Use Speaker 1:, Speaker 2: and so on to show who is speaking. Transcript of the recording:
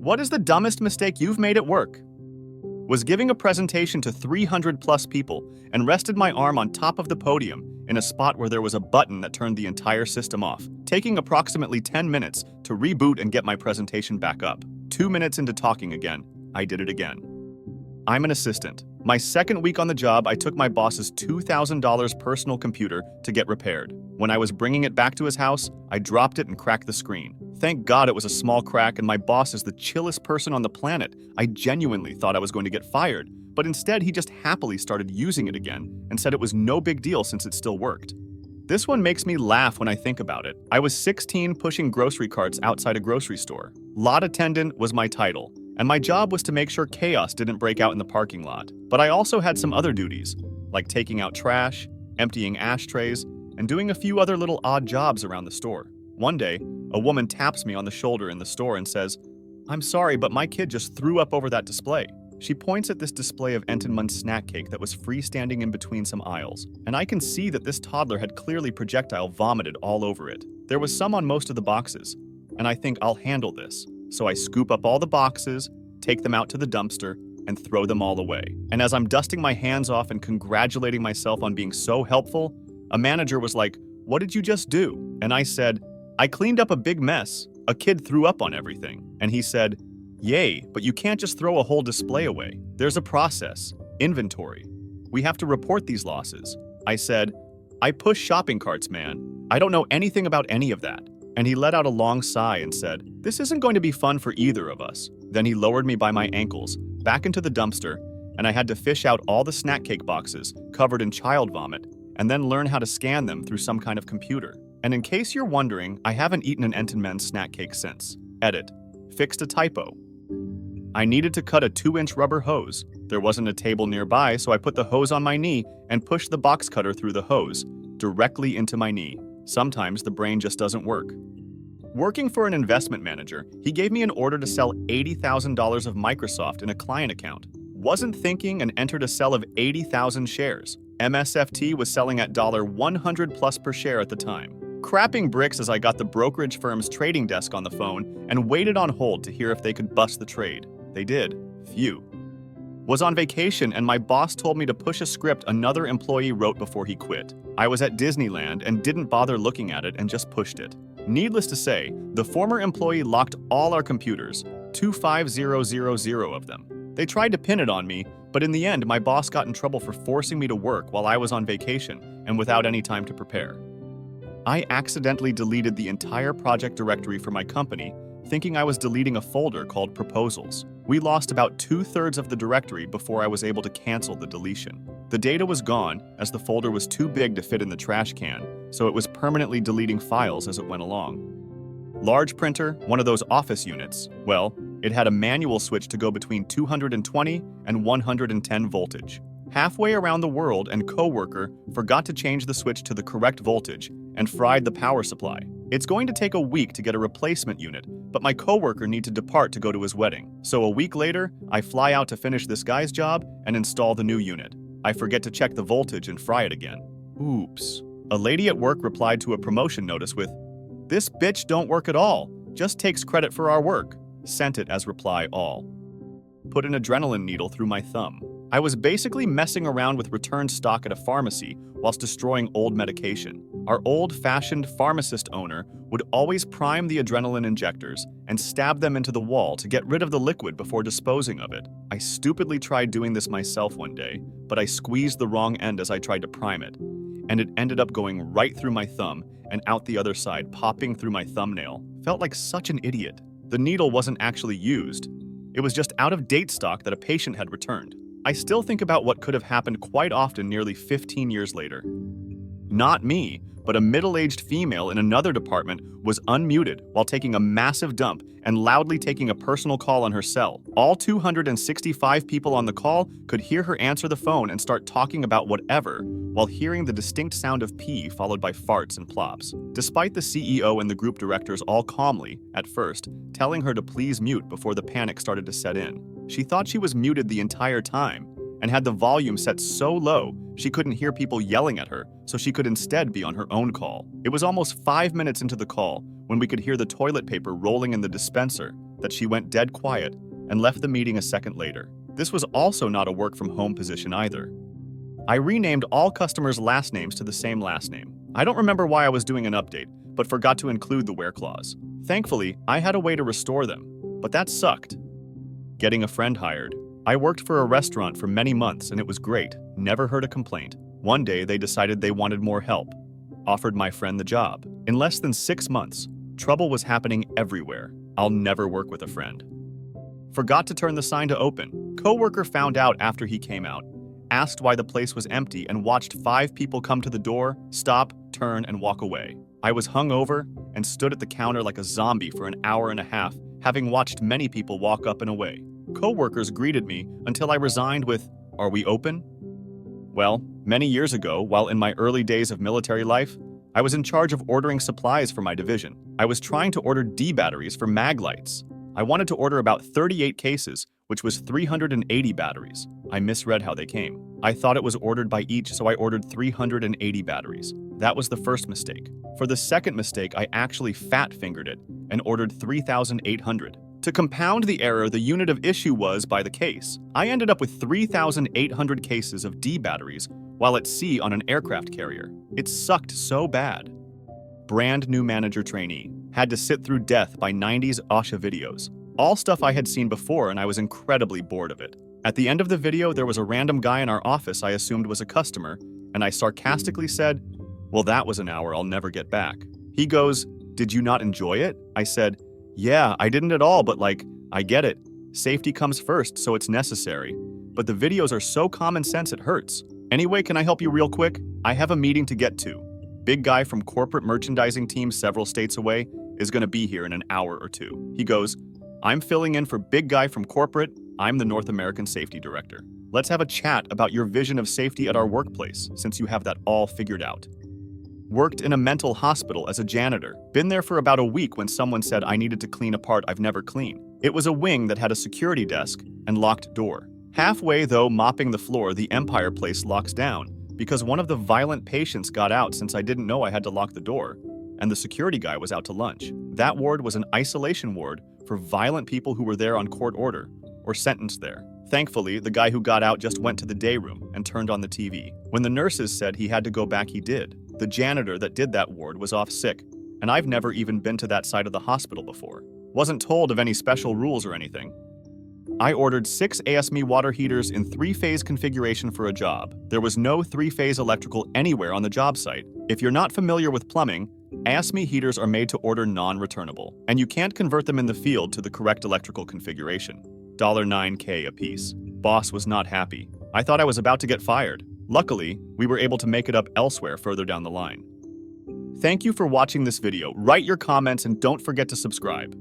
Speaker 1: What is the dumbest mistake you've made at work? Was giving a presentation to 300 plus people and rested my arm on top of the podium in a spot where there was a button that turned the entire system off, taking approximately 10 minutes to reboot and get my presentation back up. 2 minutes into talking again, I did it again. I'm an assistant. My second week on the job, I took my boss's $2,000 personal computer to get repaired. When I was bringing it back to his house, I dropped it and cracked the screen. Thank God it was a small crack and my boss is the chillest person on the planet. I genuinely thought I was going to get fired, but instead he just happily started using it again and said it was no big deal since it still worked. This one makes me laugh when I think about it. I was 16 pushing grocery carts outside a grocery store. Lot attendant was my title, and my job was to make sure chaos didn't break out in the parking lot. But I also had some other duties, like taking out trash, emptying ashtrays, and doing a few other little odd jobs around the store. One day, a woman taps me on the shoulder in the store and says, "I'm sorry, but my kid just threw up over that display." She points at this display of Entenmann's snack cake that was freestanding in between some aisles, and I can see that this toddler had clearly projectile vomited all over it. There was some on most of the boxes, and I think I'll handle this. So I scoop up all the boxes, take them out to the dumpster, and throw them all away. And as I'm dusting my hands off and congratulating myself on being so helpful, a manager was like, "What did you just do?" And I said, "I cleaned up a big mess. A kid threw up on everything." And he said, "Yay, but you can't just throw a whole display away. There's a process, inventory. We have to report these losses." I said, "I push shopping carts, man. I don't know anything about any of that." And he let out a long sigh and said, "This isn't going to be fun for either of us." Then he lowered me by my ankles, back into the dumpster, and I had to fish out all the snack cake boxes covered in child vomit, and then learn how to scan them through some kind of computer. And in case you're wondering, I haven't eaten an Entenmann snack cake since. Edit. Fixed a typo. I needed to cut a 2-inch rubber hose. There wasn't a table nearby, so I put the hose on my knee and pushed the box cutter through the hose, directly into my knee. Sometimes the brain just doesn't work. Working for an investment manager, he gave me an order to sell $80,000 of Microsoft in a client account. Wasn't thinking and entered a sell of 80,000 shares. MSFT was selling at $100 plus per share at the time. Crapping bricks as I got the brokerage firm's trading desk on the phone and waited on hold to hear if they could bust the trade. They did. Phew. Was on vacation and my boss told me to push a script another employee wrote before he quit. I was at Disneyland and didn't bother looking at it and just pushed it. Needless to say, the former employee locked all our computers, 25000 of them. They tried to pin it on me, but in the end my boss got in trouble for forcing me to work while I was on vacation and without any time to prepare. I accidentally deleted the entire project directory for my company, thinking I was deleting a folder called Proposals. We lost about 2/3 of the directory before I was able to cancel the deletion. The data was gone, as the folder was too big to fit in the trash can, so it was permanently deleting files as it went along. Large printer, one of those office units, well, it had a manual switch to go between 220 and 110 voltage. Halfway around the world, and coworker forgot to change the switch to the correct voltage and fried the power supply. It's going to take a week to get a replacement unit, but my coworker needs to depart to go to his wedding. So a week later, I fly out to finish this guy's job and install the new unit. I forget to check the voltage and fry it again. Oops. A lady at work replied to a promotion notice with, "This bitch don't work at all, just takes credit for our work." Sent it as reply all. Put an adrenaline needle through my thumb. I was basically messing around with returned stock at a pharmacy whilst destroying old medication. Our old-fashioned pharmacist owner would always prime the adrenaline injectors and stab them into the wall to get rid of the liquid before disposing of it. I stupidly tried doing this myself one day, but I squeezed the wrong end as I tried to prime it, and it ended up going right through my thumb and out the other side, popping through my thumbnail. Felt like such an idiot. The needle wasn't actually used. It was just out-of-date stock that a patient had returned. I still think about what could have happened quite often nearly 15 years later. Not me, but a middle-aged female in another department was unmuted while taking a massive dump and loudly taking a personal call on her cell. All 265 people on the call could hear her answer the phone and start talking about whatever, while hearing the distinct sound of pee followed by farts and plops. Despite the CEO and the group directors all calmly, at first, telling her to please mute before the panic started to set in. She thought she was muted the entire time, and had the volume set so low she couldn't hear people yelling at her, so she could instead be on her own call. It was almost 5 minutes into the call when we could hear the toilet paper rolling in the dispenser, that she went dead quiet and left the meeting a second later. This was also not a work-from-home position either. I renamed all customers' last names to the same last name. I don't remember why I was doing an update, but forgot to include the where clause. Thankfully, I had a way to restore them, but that sucked. Getting a friend hired. I worked for a restaurant for many months and it was great, never heard a complaint. One day they decided they wanted more help. Offered my friend the job. In less than 6 months, trouble was happening everywhere. I'll never work with a friend. Forgot to turn the sign to open. Coworker found out after he came out, asked why the place was empty and watched 5 people come to the door, stop, turn, and walk away. I was hungover and stood at the counter like a zombie for an hour and a half, having watched many people walk up and away. Coworkers greeted me until I resigned with, "Are we open?" Well, many years ago, while in my early days of military life, I was in charge of ordering supplies for my division. I was trying to order D batteries for mag lights. I wanted to order about 38 cases, which was 380 batteries. I misread how they came. I thought it was ordered by each, so I ordered 380 batteries. That was the first mistake. For the second mistake, I actually fat-fingered it and ordered 3,800. To compound the error, the unit of issue was by the case. I ended up with 3,800 cases of D batteries while at sea on an aircraft carrier. It sucked so bad. Brand new manager trainee. Had to sit through death by 90s OSHA videos. All stuff I had seen before and I was incredibly bored of it. At the end of the video, there was a random guy in our office I assumed was a customer, and I sarcastically said, "Well, that was an hour I'll never get back." He goes, "Did you not enjoy it?" I said, "Yeah, I didn't at all, but I get it. Safety comes first, so it's necessary. But the videos are so common sense it hurts. Anyway, can I help you real quick? I have a meeting to get to. Big guy from corporate merchandising team several states away is gonna be here in an hour or two." He goes, "I'm filling in for big guy from corporate. I'm the North American Safety Director. Let's have a chat about your vision of safety at our workplace, since you have that all figured out." Worked in a mental hospital as a janitor. Been there for about a week when someone said I needed to clean a part I've never cleaned. It was a wing that had a security desk and locked door. Halfway, though, mopping the floor, the Empire place locks down because one of the violent patients got out since I didn't know I had to lock the door, and the security guy was out to lunch. That ward was an isolation ward for violent people who were there on court order or sentenced there. Thankfully, the guy who got out just went to the day room and turned on the TV. When the nurses said he had to go back, he did. The janitor that did that ward was off sick, and I've never even been to that side of the hospital before. Wasn't told of any special rules or anything. I ordered 6 ASME water heaters in 3-phase configuration for a job. There was no 3-phase electrical anywhere on the job site. If you're not familiar with plumbing, ASME heaters are made to order non-returnable, and you can't convert them in the field to the correct electrical configuration. $9K a piece. Boss was not happy. I thought I was about to get fired. Luckily, we were able to make it up elsewhere further down the line. Thank you for watching this video. Write your comments and don't forget to subscribe.